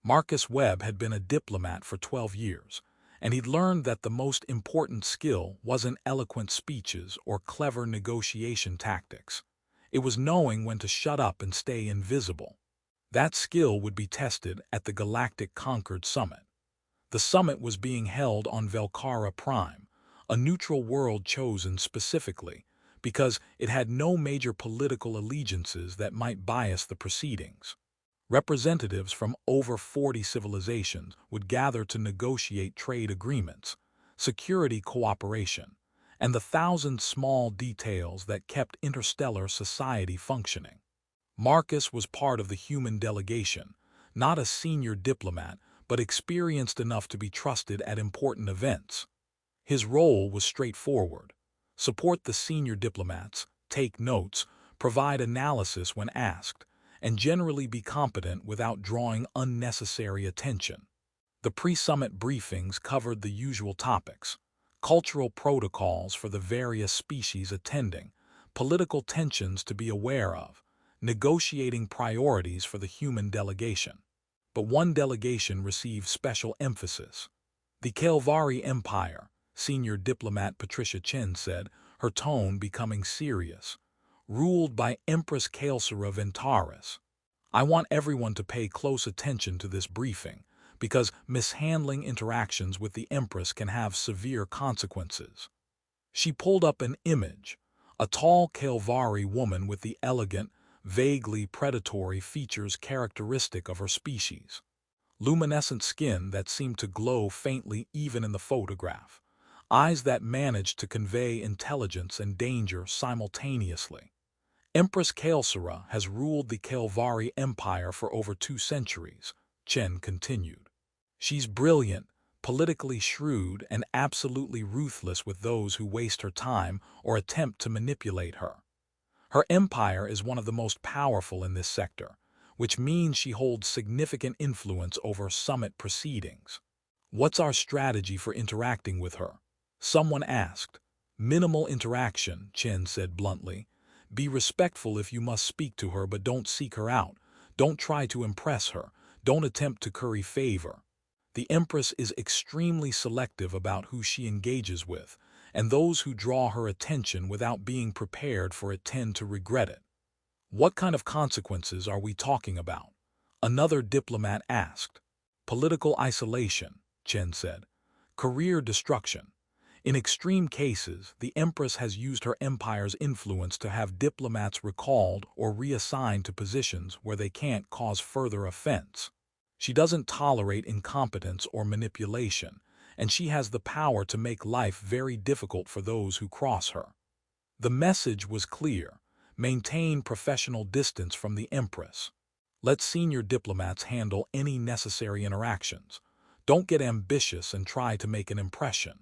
Marcus Webb had been a diplomat for 12 years, and he'd learned that the most important skill wasn't eloquent speeches or clever negotiation tactics. It was knowing when to shut up and stay invisible. That skill would be tested at the Galactic Concord Summit. The summit was being held on Velcara Prime, a neutral world chosen specifically because it had no major political allegiances that might bias the proceedings. Representatives from over 40 civilizations would gather to negotiate trade agreements, security cooperation, and the thousand small details that kept interstellar society functioning. Marcus was part of the human delegation, not a senior diplomat, but experienced enough to be trusted at important events. His role was straightforward: support the senior diplomats, take notes, provide analysis when asked, and generally be competent without drawing unnecessary attention. The pre-summit briefings covered the usual topics: cultural protocols for the various species attending, political tensions to be aware of, negotiating priorities for the human delegation. But one delegation received special emphasis. The Kael'sera Empire, senior diplomat Patricia Chen said, her tone becoming serious, ruled by Empress Kael'sera Ventaris. I want everyone to pay close attention to this briefing, because mishandling interactions with the Empress can have severe consequences. She pulled up an image, a tall Kael'sera woman with the elegant, vaguely predatory features characteristic of her species. Luminescent skin that seemed to glow faintly even in the photograph. Eyes that managed to convey intelligence and danger simultaneously. Empress Kael'sera has ruled the Kael'sera Empire for over 2 centuries, Chen continued. She's brilliant, politically shrewd, and absolutely ruthless with those who waste her time or attempt to manipulate her. Her empire is one of the most powerful in this sector, which means she holds significant influence over summit proceedings. What's our strategy for interacting with her? Someone asked. Minimal interaction, Chen said bluntly. Be respectful if you must speak to her, but don't seek her out. Don't try to impress her. Don't attempt to curry favor. The Empress is extremely selective about who she engages with, and those who draw her attention without being prepared for it tend to regret it. What kind of consequences are we talking about? Another diplomat asked. Political isolation, Chen said. Career destruction. In extreme cases, the Empress has used her empire's influence to have diplomats recalled or reassigned to positions where they can't cause further offense. She doesn't tolerate incompetence or manipulation, and she has the power to make life very difficult for those who cross her. The message was clear: maintain professional distance from the Empress. Let senior diplomats handle any necessary interactions. Don't get ambitious and try to make an impression.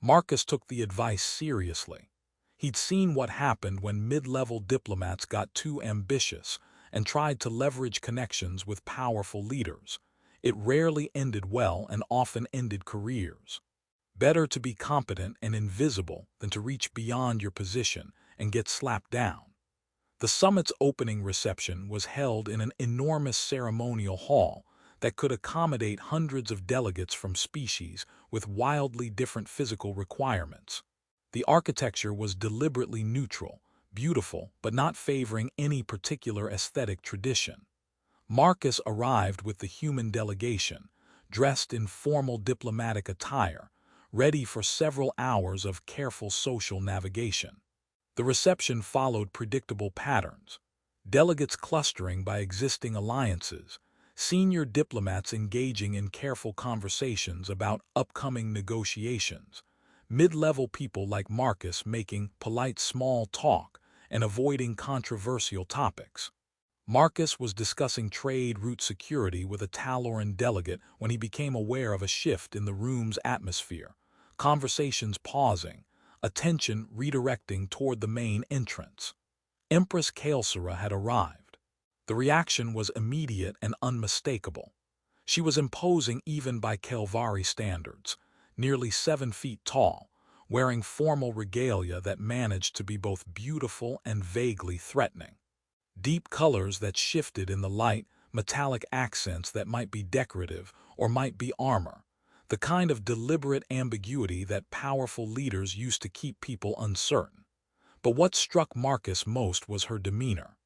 Marcus took the advice seriously. He'd seen what happened when mid-level diplomats got too ambitious and tried to leverage connections with powerful leaders. It rarely ended well and often ended careers. Better to be competent and invisible than to reach beyond your position and get slapped down. The summit's opening reception was held in an enormous ceremonial hall that could accommodate hundreds of delegates from species with wildly different physical requirements. The architecture was deliberately neutral, beautiful, but not favoring any particular aesthetic tradition. Marcus arrived with the human delegation, dressed in formal diplomatic attire, ready for several hours of careful social navigation. The reception followed predictable patterns: delegates clustering by existing alliances, senior diplomats engaging in careful conversations about upcoming negotiations, mid-level people like Marcus making polite small talk and avoiding controversial topics. Marcus was discussing trade route security with a Taloran delegate when he became aware of a shift in the room's atmosphere, conversations pausing, attention redirecting toward the main entrance. Empress Kael'sera had arrived. The reaction was immediate and unmistakable. She was imposing even by Kael'sera standards, nearly 7 feet tall, wearing formal regalia that managed to be both beautiful and vaguely threatening. Deep colors that shifted in the light metallic accents that might be decorative or might be armor, the kind of deliberate ambiguity that powerful leaders used to keep people uncertain. But what struck Marcus most was her demeanor.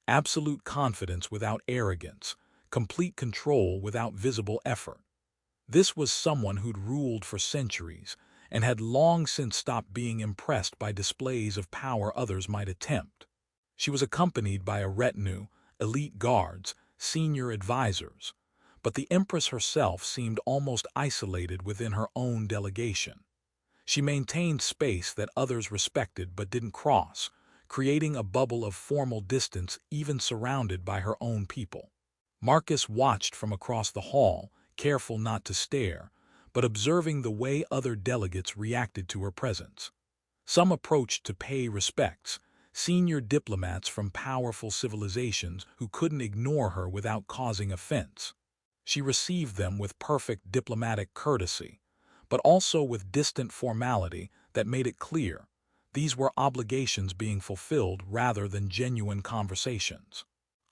Absolute confidence without arrogance, complete control without visible effort. This was someone who'd ruled for centuries and had long since stopped being impressed by displays of power others might attempt. She was accompanied by a retinue, elite guards, senior advisors, but the Empress herself seemed almost isolated within her own delegation. She maintained space that others respected but didn't cross, creating a bubble of formal distance even surrounded by her own people. Marcus watched from across the hall, careful not to stare, but observing the way other delegates reacted to her presence. Some approached to pay respects, senior diplomats from powerful civilizations who couldn't ignore her without causing offense. She received them with perfect diplomatic courtesy, but also with distant formality that made it clear these were obligations being fulfilled rather than genuine conversations.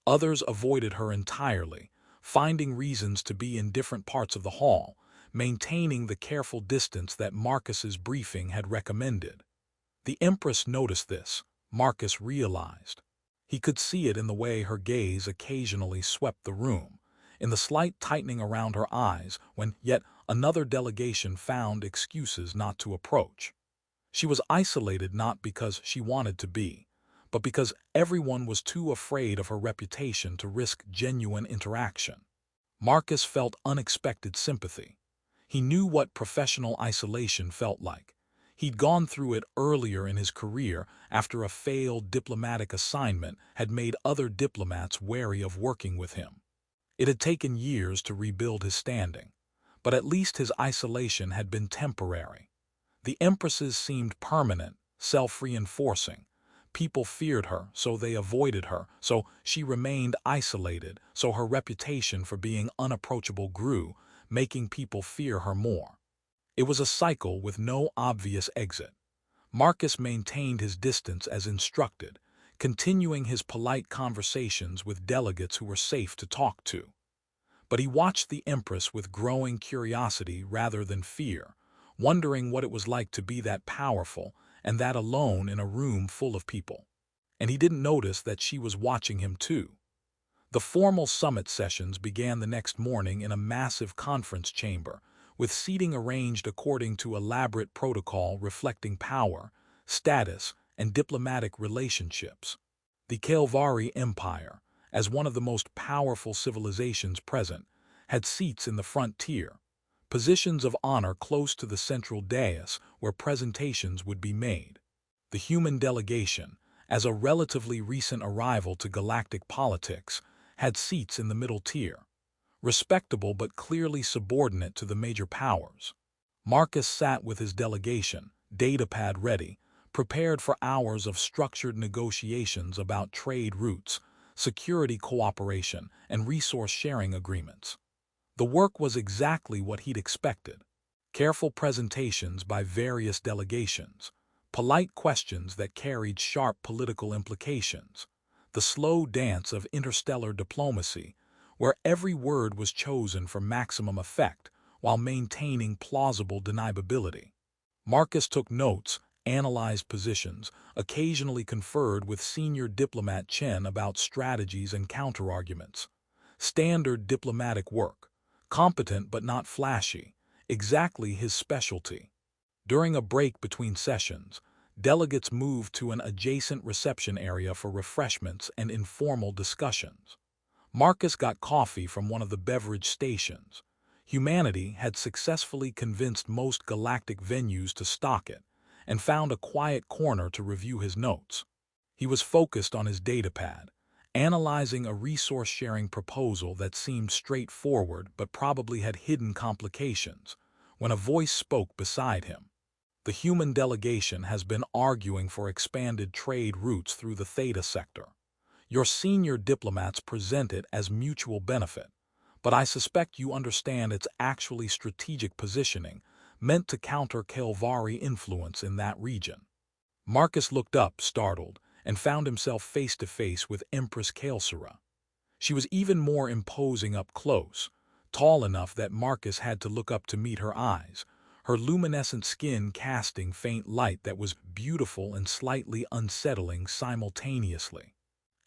Others avoided her entirely, finding reasons to be in different parts of the hall, maintaining the careful distance that Marcus's briefing had recommended. The Empress noticed this, Marcus realized. He could see it in the way her gaze occasionally swept the room, in the slight tightening around her eyes when yet another delegation found excuses not to approach. She was isolated not because she wanted to be, but because everyone was too afraid of her reputation to risk genuine interaction. Marcus felt unexpected sympathy. He knew what professional isolation felt like. He'd gone through it earlier in his career after a failed diplomatic assignment had made other diplomats wary of working with him. It had taken years to rebuild his standing, but at least his isolation had been temporary. The Empress's seemed permanent, self-reinforcing. People feared her, so they avoided her, so she remained isolated, so her reputation for being unapproachable grew, making people fear her more. It was a cycle with no obvious exit. Marcus maintained his distance as instructed, continuing his polite conversations with delegates who were safe to talk to. But he watched the Empress with growing curiosity rather than fear, wondering what it was like to be that powerful and that alone in a room full of people. And he didn't notice that she was watching him too. The formal summit sessions began the next morning in a massive conference chamber, with seating arranged according to elaborate protocol reflecting power, status, and diplomatic relationships. The Kael'sera Empire, as one of the most powerful civilizations present, had seats in the front tier, positions of honor close to the central dais where presentations would be made. The human delegation, as a relatively recent arrival to galactic politics, had seats in the middle tier, respectable but clearly subordinate to the major powers. Marcus sat with his delegation, datapad ready, prepared for hours of structured negotiations about trade routes, security cooperation, and resource-sharing agreements. The work was exactly what he'd expected. Careful presentations by various delegations, polite questions that carried sharp political implications, the slow dance of interstellar diplomacy, where every word was chosen for maximum effect while maintaining plausible deniability. Marcus took notes, analyzed positions, occasionally conferred with senior diplomat Chen about strategies and counterarguments. Standard diplomatic work, competent but not flashy, exactly his specialty. During a break between sessions, delegates moved to an adjacent reception area for refreshments and informal discussions. Marcus got coffee from one of the beverage stations. Humanity had successfully convinced most galactic venues to stock it, and found a quiet corner to review his notes. He was focused on his datapad, analyzing a resource-sharing proposal that seemed straightforward but probably had hidden complications, when a voice spoke beside him. The human delegation has been arguing for expanded trade routes through the Theta sector. Your senior diplomats present it as mutual benefit, but I suspect you understand it's actually strategic positioning, meant to counter Kael'sera influence in that region. Marcus looked up, startled, and found himself face-to-face with Empress Kael'sera. She was even more imposing up close, tall enough that Marcus had to look up to meet her eyes, her luminescent skin casting faint light that was beautiful and slightly unsettling simultaneously.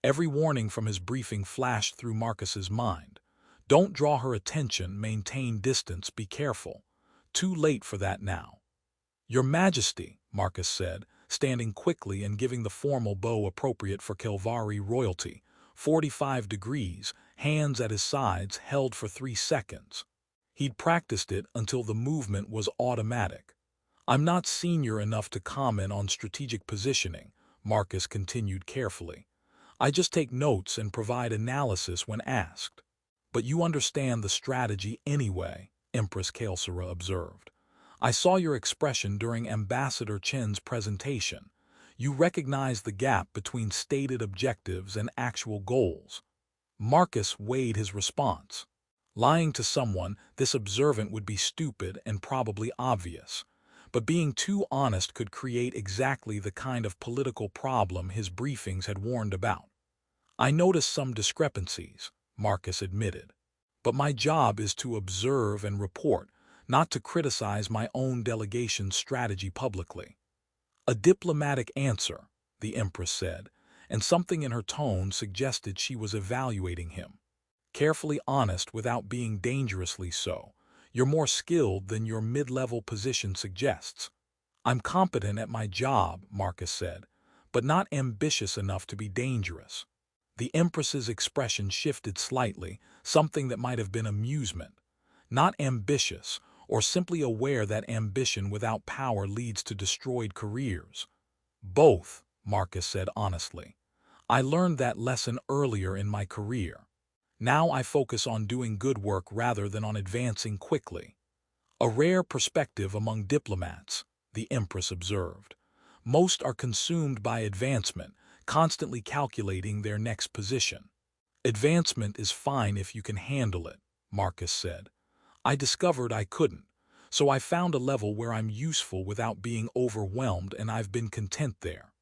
Every warning from his briefing flashed through Marcus's mind. Don't draw her attention, maintain distance, be careful. Too late for that now. Your Majesty, Marcus said, standing quickly and giving the formal bow appropriate for Kael'sera royalty, 45 degrees, hands at his sides held for 3 seconds. He'd practiced it until the movement was automatic. I'm not senior enough to comment on strategic positioning, Marcus continued carefully. I just take notes and provide analysis when asked. But you understand the strategy anyway, Empress Kael'sera observed. I saw your expression during Ambassador Chen's presentation. You recognize the gap between stated objectives and actual goals. Marcus weighed his response. Lying to someone this observant would be stupid and probably obvious. But being too honest could create exactly the kind of political problem his briefings had warned about. I noticed some discrepancies, Marcus admitted. But my job is to observe and report, not to criticize my own delegation's strategy publicly. A diplomatic answer, the Empress said, and something in her tone suggested she was evaluating him. Carefully honest without being dangerously so. You're more skilled than your mid-level position suggests. I'm competent at my job, Marcus said, but not ambitious enough to be dangerous. The Empress's expression shifted slightly, something that might have been amusement. Not ambitious, or simply aware that ambition without power leads to destroyed careers. Both, Marcus said honestly. I learned that lesson earlier in my career. Now I focus on doing good work rather than on advancing quickly. A rare perspective among diplomats, the Empress observed. Most are consumed by advancement, constantly calculating their next position. Advancement is fine if you can handle it, Marcus said. I discovered I couldn't, so I found a level where I'm useful without being overwhelmed, and I've been content there.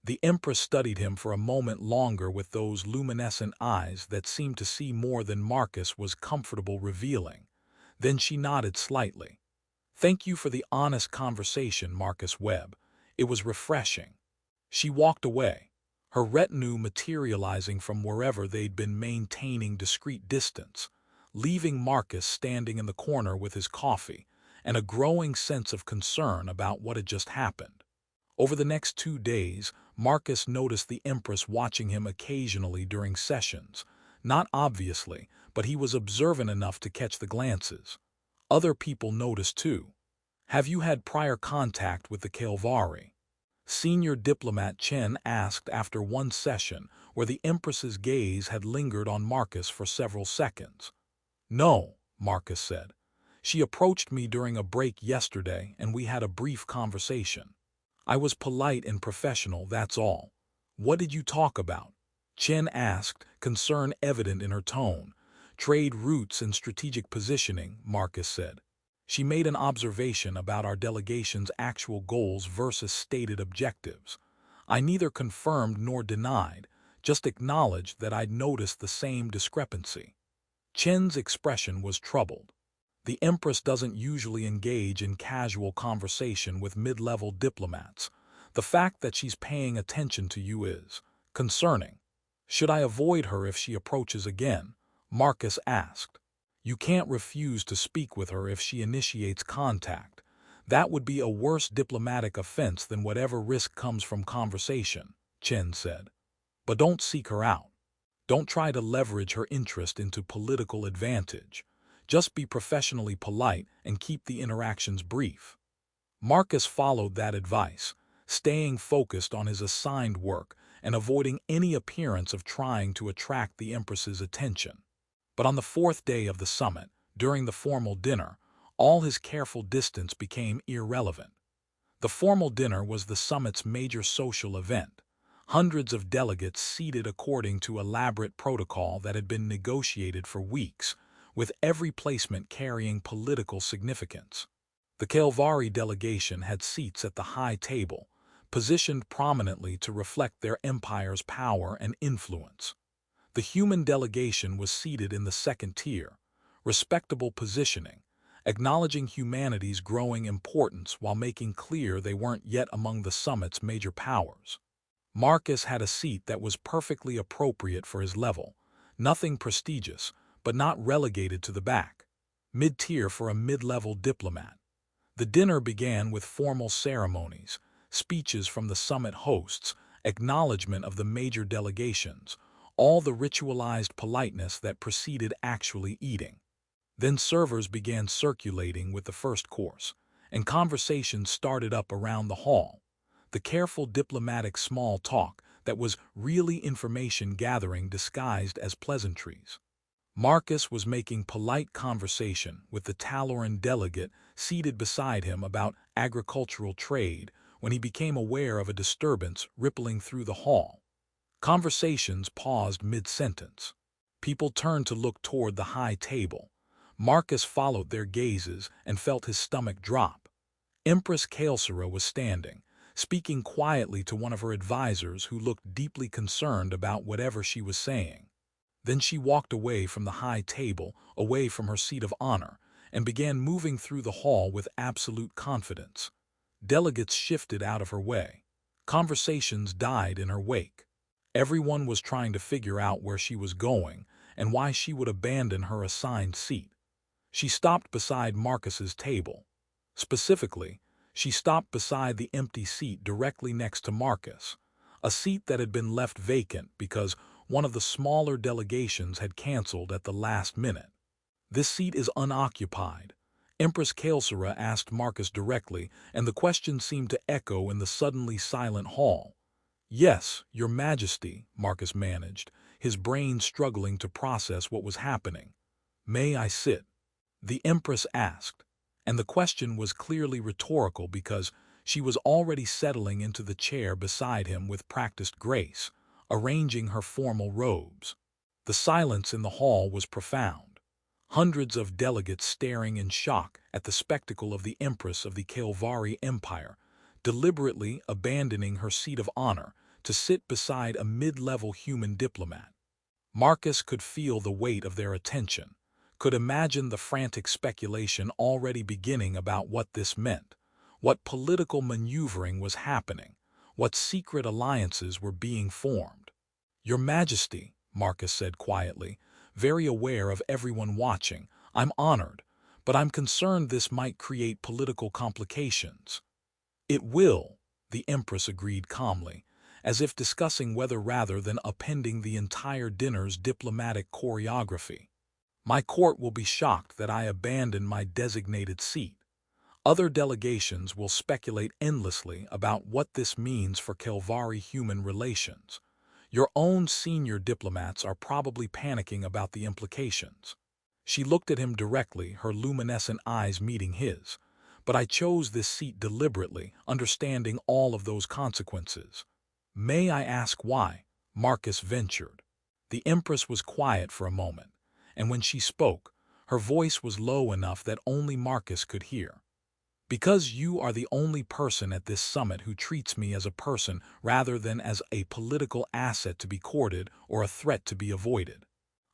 The Empress studied him for a moment longer with those luminescent eyes that seemed to see more than Marcus was comfortable revealing. Then she nodded slightly. Thank you for the honest conversation, Marcus Webb. It was refreshing. She walked away, her retinue materializing from wherever they'd been maintaining discreet distance, leaving Marcus standing in the corner with his coffee and a growing sense of concern about what had just happened. Over the next 2 days, Marcus noticed the Empress watching him occasionally during sessions, not obviously, but he was observant enough to catch the glances. Other people noticed too. Have you had prior contact with the Kael'sera? Senior diplomat Chen asked after one session where the Empress's gaze had lingered on Marcus for several seconds. No, Marcus said. She approached me during a break yesterday and we had a brief conversation. I was polite and professional, that's all. What did you talk about? Chen asked, concern evident in her tone. Trade routes and strategic positioning, Marcus said. She made an observation about our delegation's actual goals versus stated objectives. I neither confirmed nor denied, just acknowledged that I'd noticed the same discrepancy. Chen's expression was troubled. The Empress doesn't usually engage in casual conversation with mid-level diplomats. The fact that she's paying attention to you is concerning. Should I avoid her if she approaches again? Marcus asked. You can't refuse to speak with her if she initiates contact. That would be a worse diplomatic offense than whatever risk comes from conversation, Chen said. But don't seek her out. Don't try to leverage her interest into political advantage. Just be professionally polite and keep the interactions brief. Marcus followed that advice, staying focused on his assigned work and avoiding any appearance of trying to attract the Empress's attention. But on the 4th day of the summit, during the formal dinner, all his careful distance became irrelevant. The formal dinner was the summit's major social event. Hundreds of delegates seated according to elaborate protocol that had been negotiated for weeks, with every placement carrying political significance. The Kael'sera delegation had seats at the high table, positioned prominently to reflect their empire's power and influence. The human delegation was seated in the second tier, respectable positioning, acknowledging humanity's growing importance while making clear they weren't yet among the summit's major powers. Marcus had a seat that was perfectly appropriate for his level, nothing prestigious, but not relegated to the back, mid-tier for a mid-level diplomat. The dinner began with formal ceremonies, speeches from the summit hosts, acknowledgement of the major delegations, all the ritualized politeness that preceded actually eating. Then servers began circulating with the first course, and conversations started up around the hall. The careful diplomatic small talk that was really information gathering disguised as pleasantries. Marcus was making polite conversation with the Taloran delegate seated beside him about agricultural trade when he became aware of a disturbance rippling through the hall. Conversations paused mid-sentence. People turned to look toward the high table. Marcus followed their gazes and felt his stomach drop. Empress Kael'sera was standing, speaking quietly to one of her advisors who looked deeply concerned about whatever she was saying. Then she walked away from the high table, away from her seat of honor, and began moving through the hall with absolute confidence. Delegates shifted out of her way. Conversations died in her wake. Everyone was trying to figure out where she was going and why she would abandon her assigned seat. She stopped beside Marcus's table. Specifically, she stopped beside the empty seat directly next to Marcus, a seat that had been left vacant because one of the smaller delegations had canceled at the last minute. "This seat is unoccupied," Empress Kael'sera asked Marcus directly, and the question seemed to echo in the suddenly silent hall. "Yes, Your Majesty," Marcus managed, his brain struggling to process what was happening. "May I sit?" the Empress asked, and the question was clearly rhetorical because she was already settling into the chair beside him with practiced grace, arranging her formal robes. The silence in the hall was profound. Hundreds of delegates staring in shock at the spectacle of the Empress of the Kael'vari Empire, deliberately abandoning her seat of honor to sit beside a mid-level human diplomat. Marcus could feel the weight of their attention, could imagine the frantic speculation already beginning about what this meant, what political maneuvering was happening, what secret alliances were being formed. "Your Majesty," Marcus said quietly, very aware of everyone watching, "I'm honored, but I'm concerned this might create political complications." "It will," the Empress agreed calmly, as if discussing whether rather than appending the entire dinner's diplomatic choreography. "My court will be shocked that I abandon my designated seat. Other delegations will speculate endlessly about what this means for Kael'vari-human relations. Your own senior diplomats are probably panicking about the implications." She looked at him directly, her luminescent eyes meeting his. "But I chose this seat deliberately, understanding all of those consequences." "May I ask why?" Marcus ventured. The Empress was quiet for a moment, and when she spoke, her voice was low enough that only Marcus could hear. "Because you are the only person at this summit who treats me as a person rather than as a political asset to be courted or a threat to be avoided."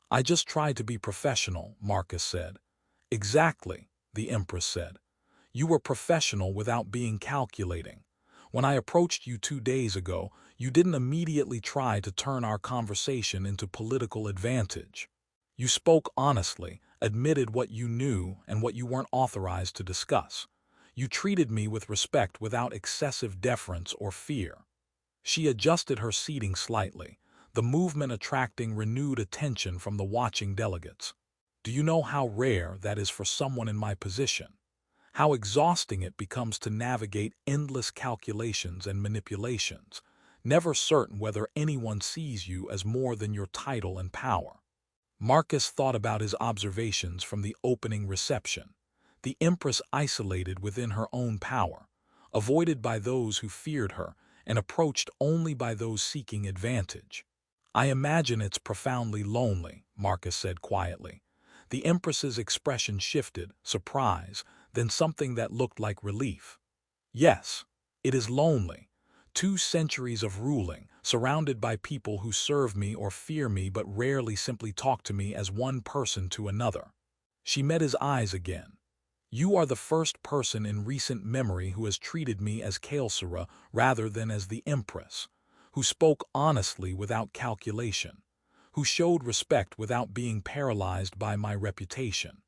"I just tried to be professional," Marcus said. "Exactly," the Empress said. "You were professional without being calculating. When I approached you 2 days ago, you didn't immediately try to turn our conversation into political advantage. You spoke honestly, admitted what you knew and what you weren't authorized to discuss. You treated me with respect without excessive deference or fear." She adjusted her seating slightly, the movement attracting renewed attention from the watching delegates. "Do you know how rare that is for someone in my position? How exhausting it becomes to navigate endless calculations and manipulations, never certain whether anyone sees you as more than your title and power." Marcus thought about his observations from the opening reception. The Empress isolated within her own power, avoided by those who feared her, and approached only by those seeking advantage. "I imagine it's profoundly lonely," Marcus said quietly. The Empress's expression shifted, surprise, then something that looked like relief. "Yes, it is lonely. 2 centuries of ruling, surrounded by people who serve me or fear me but rarely simply talk to me as one person to another. She met his eyes again. You are the first person in recent memory who has treated me as Kael'sera rather than as the Empress, who spoke honestly without calculation, who showed respect without being paralyzed by my reputation.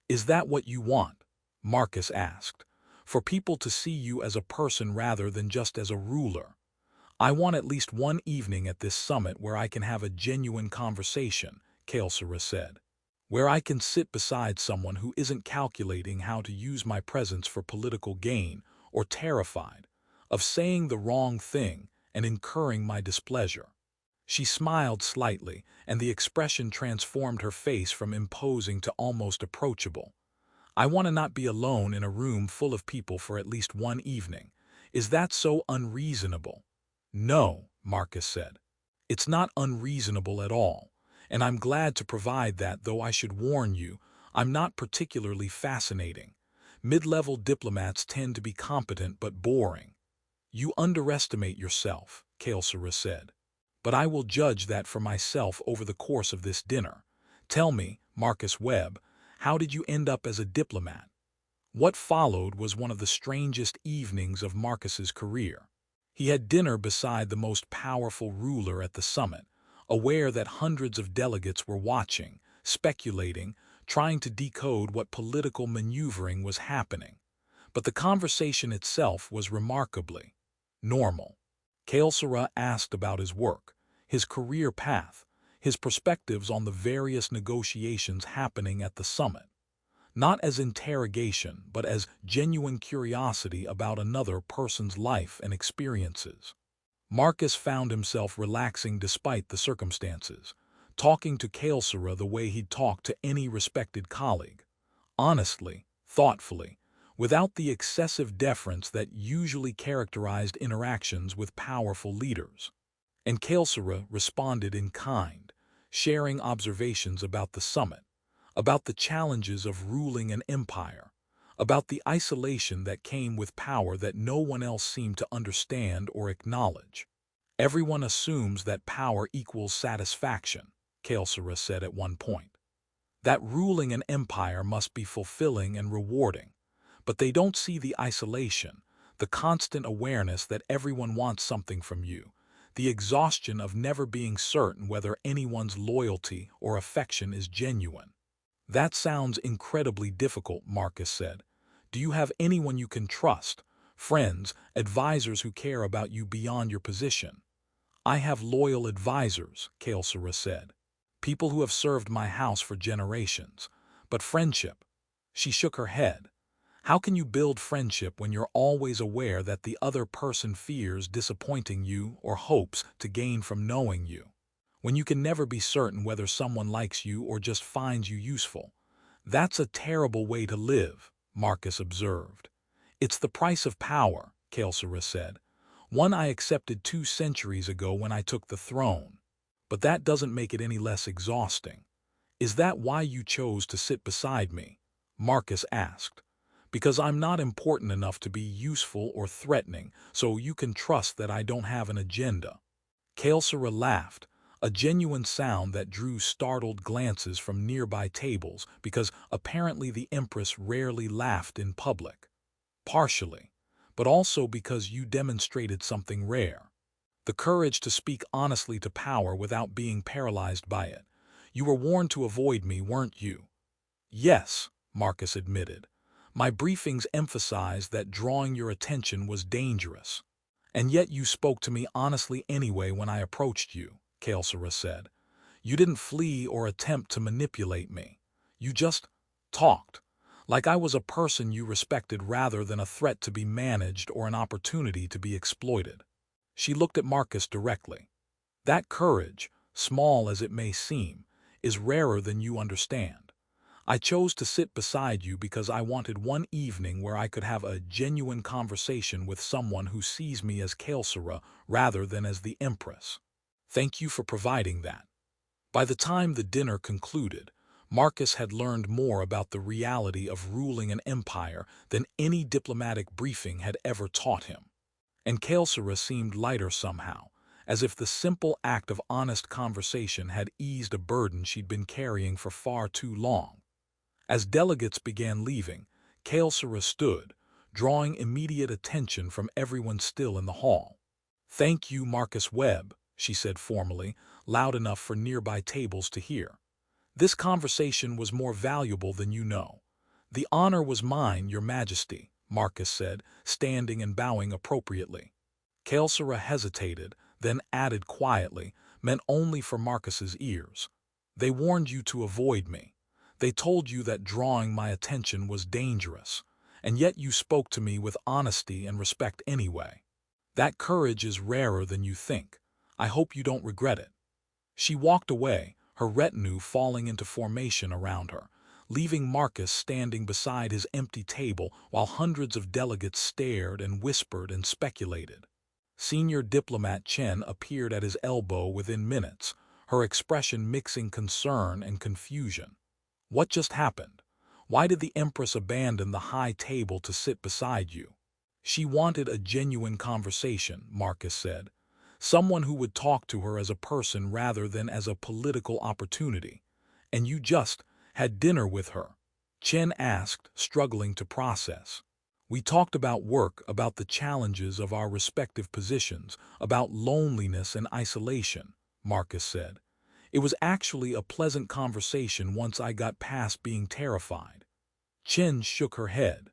Is that what you want? Marcus asked. For people to see you as a person rather than just as a ruler. I want at least one evening at this summit where I can have a genuine conversation, Kael'sera said. Where I can sit beside someone who isn't calculating how to use my presence for political gain or terrified of saying the wrong thing and incurring my displeasure. She smiled slightly, and the expression transformed her face from imposing to almost approachable. I want to not be alone in a room full of people for at least one evening. Is that so unreasonable? No, Marcus said. It's not unreasonable at all, and I'm glad to provide that, though I should warn you, I'm not particularly fascinating. Mid-level diplomats tend to be competent but boring. You underestimate yourself, Kael'sera said. But I will judge that for myself over the course of this dinner. Tell me, Marcus Webb, how did you end up as a diplomat? What followed was one of the strangest evenings of Marcus's career. He had dinner beside the most powerful ruler at the summit, aware that hundreds of delegates were watching, speculating, trying to decode what political maneuvering was happening. But the conversation itself was remarkably normal. Kael'sera asked about his work, his career path, his perspectives on the various negotiations happening at the summit. Not as interrogation, but as genuine curiosity about another person's life and experiences. Marcus found himself relaxing despite the circumstances, talking to Kael'sera the way he'd talk to any respected colleague. Honestly, thoughtfully, without the excessive deference that usually characterized interactions with powerful leaders. And Kael'sera responded in kind, sharing observations about the summit, about the challenges of ruling an empire, about the isolation that came with power that no one else seemed to understand or acknowledge. Everyone assumes that power equals satisfaction, Kael'sera said at one point. That ruling an empire must be fulfilling and rewarding, but they don't see the isolation, the constant awareness that everyone wants something from you, the exhaustion of never being certain whether anyone's loyalty or affection is genuine. That sounds incredibly difficult, Marcus said. Do you have anyone you can trust? Friends, advisors who care about you beyond your position? I have loyal advisors, Kael'sera said. People who have served my house for generations. But friendship? She shook her head. How can you build friendship when you're always aware that the other person fears disappointing you or hopes to gain from knowing you? When you can never be certain whether someone likes you or just finds you useful? That's a terrible way to live, Marcus observed. It's the price of power, Kael'sera said. One I accepted 2 centuries ago when I took the throne. But that doesn't make it any less exhausting. Is that why you chose to sit beside me? Marcus asked. Because I'm not important enough to be useful or threatening, so you can trust that I don't have an agenda. Kael'sera laughed, a genuine sound that drew startled glances from nearby tables because apparently the Empress rarely laughed in public. Partially, but also because you demonstrated something rare. The courage to speak honestly to power without being paralyzed by it. You were warned to avoid me, weren't you? Yes, Marcus admitted. My briefings emphasized that drawing your attention was dangerous. And yet you spoke to me honestly anyway when I approached you, Kael'sera said. You didn't flee or attempt to manipulate me. You just talked, like I was a person you respected rather than a threat to be managed or an opportunity to be exploited. She looked at Marcus directly. That courage, small as it may seem, is rarer than you understand. I chose to sit beside you because I wanted one evening where I could have a genuine conversation with someone who sees me as Kael'sera rather than as the Empress. Thank you for providing that. By the time the dinner concluded, Marcus had learned more about the reality of ruling an empire than any diplomatic briefing had ever taught him. and Kael'sera seemed lighter somehow, as if the simple act of honest conversation had eased a burden she'd been carrying for far too long. As delegates began leaving, Kael'sera stood, drawing immediate attention from everyone still in the hall. "Thank you, Marcus Webb," she said formally, loud enough for nearby tables to hear. "This conversation was more valuable than you know." "The honor was mine, Your Majesty," Marcus said, standing and bowing appropriately. Kael'sera hesitated, then added quietly, meant only for Marcus's ears. "They warned you to avoid me. They told you that drawing my attention was dangerous, and yet you spoke to me with honesty and respect anyway. That courage is rarer than you think. I hope you don't regret it." She walked away, her retinue falling into formation around her, leaving Marcus standing beside his empty table while hundreds of delegates stared and whispered and speculated. Senior diplomat Chen appeared at his elbow within minutes, her expression mixing concern and confusion. "What just happened? Why did the Empress abandon the high table to sit beside you?" "She wanted a genuine conversation," Marcus said. "Someone who would talk to her as a person rather than as a political opportunity. And you just had dinner with her?" Chen asked, struggling to process. "We talked about work, about the challenges of our respective positions, about loneliness and isolation," Marcus said. "It was actually a pleasant conversation once I got past being terrified." Chen shook her head.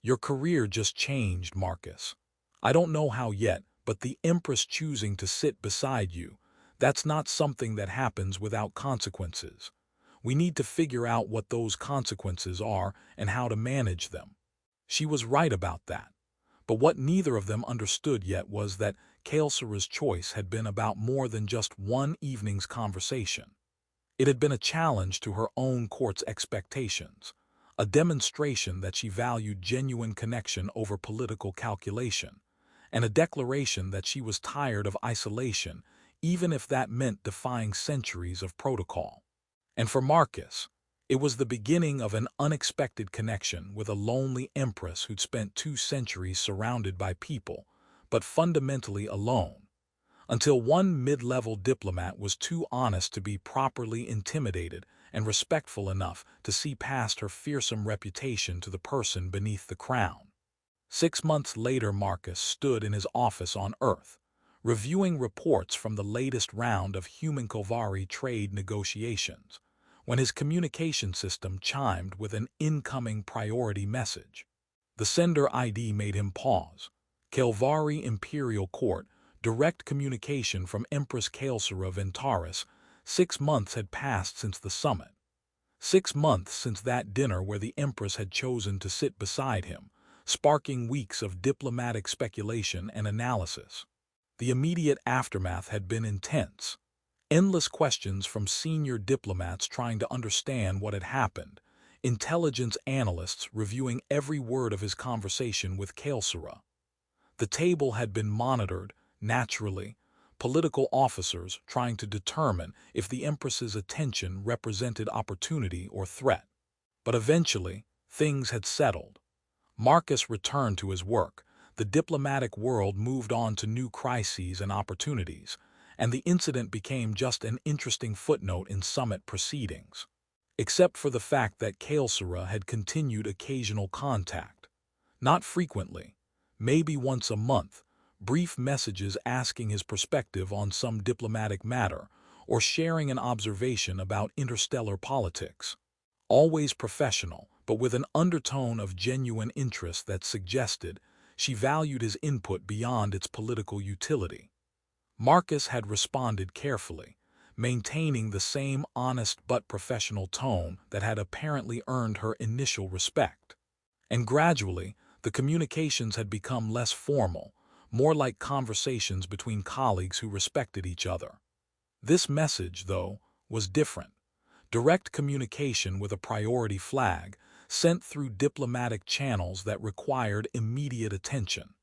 "Your career just changed, Marcus. I don't know how yet, but the Empress choosing to sit beside you, that's not something that happens without consequences. We need to figure out what those consequences are and how to manage them." She was right about that. But what neither of them understood yet was that Kael'sera's choice had been about more than just one evening's conversation. It had been a challenge to her own court's expectations, a demonstration that she valued genuine connection over political calculation, and a declaration that she was tired of isolation, even if that meant defying centuries of protocol. And for Marcus, it was the beginning of an unexpected connection with a lonely empress who'd spent 2 centuries surrounded by people, but fundamentally alone, until one mid-level diplomat was too honest to be properly intimidated and respectful enough to see past her fearsome reputation to the person beneath the crown. 6 months later, Marcus stood in his office on Earth, reviewing reports from the latest round of human Kalvari trade negotiations, when his communication system chimed with an incoming priority message. The sender ID made him pause. Kalvari Imperial Court, direct communication from Empress Kael'sera of Antares. 6 months had passed since the summit. 6 months since that dinner where the Empress had chosen to sit beside him, sparking weeks of diplomatic speculation and analysis. The immediate aftermath had been intense. Endless questions from senior diplomats trying to understand what had happened, intelligence analysts reviewing every word of his conversation with Kael'sera. The table had been monitored, naturally, political officers trying to determine if the Empress's attention represented opportunity or threat. But eventually, things had settled. Marcus returned to his work, the diplomatic world moved on to new crises and opportunities, and the incident became just an interesting footnote in summit proceedings. Except for the fact that Kael'sera had continued occasional contact. Not frequently, maybe once a month, brief messages asking his perspective on some diplomatic matter or sharing an observation about interstellar politics. Always professional, but with an undertone of genuine interest that suggested she valued his input beyond its political utility. Marcus had responded carefully, maintaining the same honest but professional tone that had apparently earned her initial respect. And gradually, the communications had become less formal, more like conversations between colleagues who respected each other. This message, though, was different. Direct communication with a priority flag, sent through diplomatic channels that required immediate attention.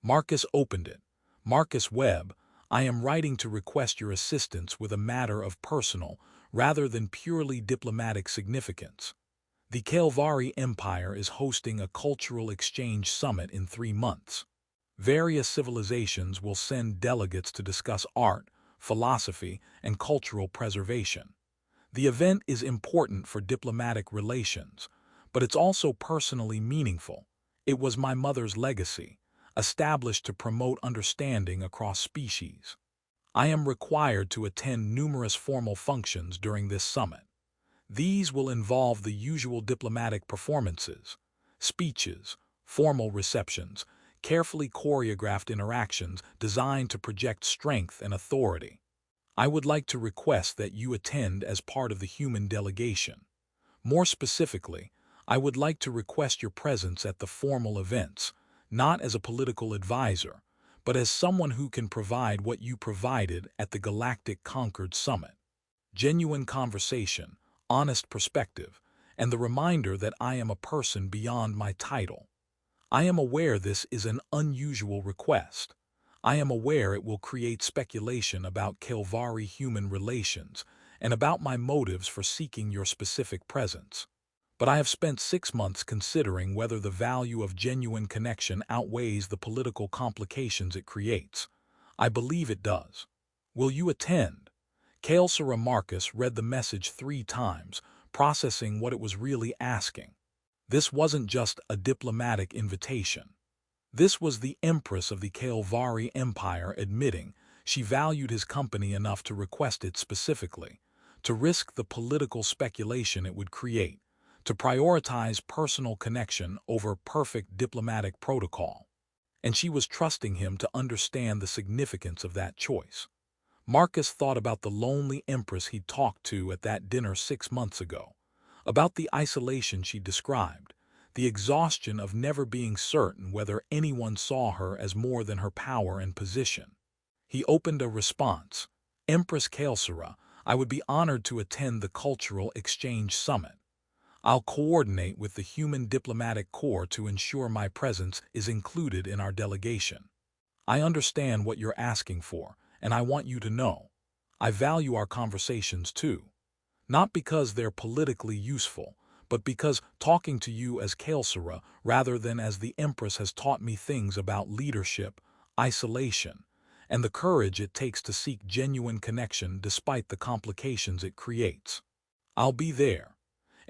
Marcus opened it. "Marcus Webb, I am writing to request your assistance with a matter of personal, rather than purely diplomatic significance. The Kalvari Empire is hosting a cultural exchange summit in 3 months. Various civilizations will send delegates to discuss art, philosophy, and cultural preservation. The event is important for diplomatic relations, but it's also personally meaningful. It was my mother's legacy, established to promote understanding across species. I am required to attend numerous formal functions during this summit. These will involve the usual diplomatic performances, speeches, formal receptions, carefully choreographed interactions designed to project strength and authority. I would like to request that you attend as part of the human delegation. More specifically, I would like to request your presence at the formal events, not as a political advisor, but as someone who can provide what you provided at the Galactic Concord Summit. Genuine conversation, honest perspective, and the reminder that I am a person beyond my title. I am aware this is an unusual request. I am aware it will create speculation about Kael'sera human relations and about my motives for seeking your specific presence. But I have spent 6 months considering whether the value of genuine connection outweighs the political complications it creates. I believe it does. Will you attend? Kael'sera Marcus read the message 3 times, processing what it was really asking. This wasn't just a diplomatic invitation. This was the Empress of the Kael'sera Empire admitting she valued his company enough to request it specifically, to risk the political speculation it would create, to prioritize personal connection over perfect diplomatic protocol. And she was trusting him to understand the significance of that choice. Marcus thought about the lonely Empress he'd talked to at that dinner 6 months ago, about the isolation she described, the exhaustion of never being certain whether anyone saw her as more than her power and position. He opened a response. Empress Kael'sera, I would be honored to attend the Cultural Exchange Summit. I'll coordinate with the Human Diplomatic Corps to ensure my presence is included in our delegation. I understand what you're asking for, and I want you to know. I value our conversations too. Not because they're politically useful, but because talking to you as Kael'sera rather than as the Empress has taught me things about leadership, isolation, and the courage it takes to seek genuine connection despite the complications it creates. I'll be there,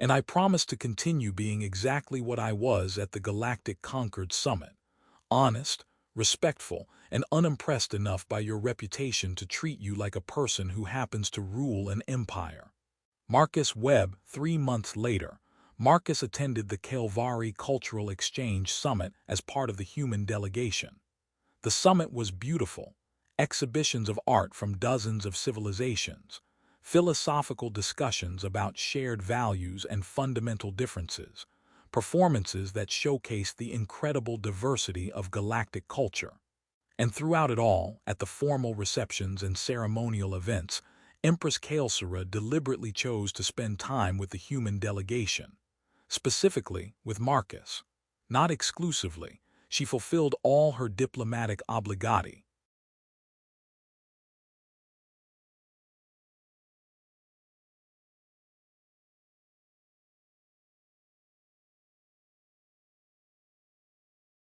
and I promise to continue being exactly what I was at the Galactic Concord Summit, honest, respectful, and unimpressed enough by your reputation to treat you like a person who happens to rule an empire. Marcus Webb, 3 months later, Marcus attended the Kael'sera Cultural Exchange Summit as part of the human delegation. The summit was beautiful, exhibitions of art from dozens of civilizations, philosophical discussions about shared values and fundamental differences, performances that showcased the incredible diversity of galactic culture. And throughout it all, at the formal receptions and ceremonial events, Empress Kael'sera deliberately chose to spend time with the human delegation, specifically with Marcus. Not exclusively, she fulfilled all her diplomatic obligati,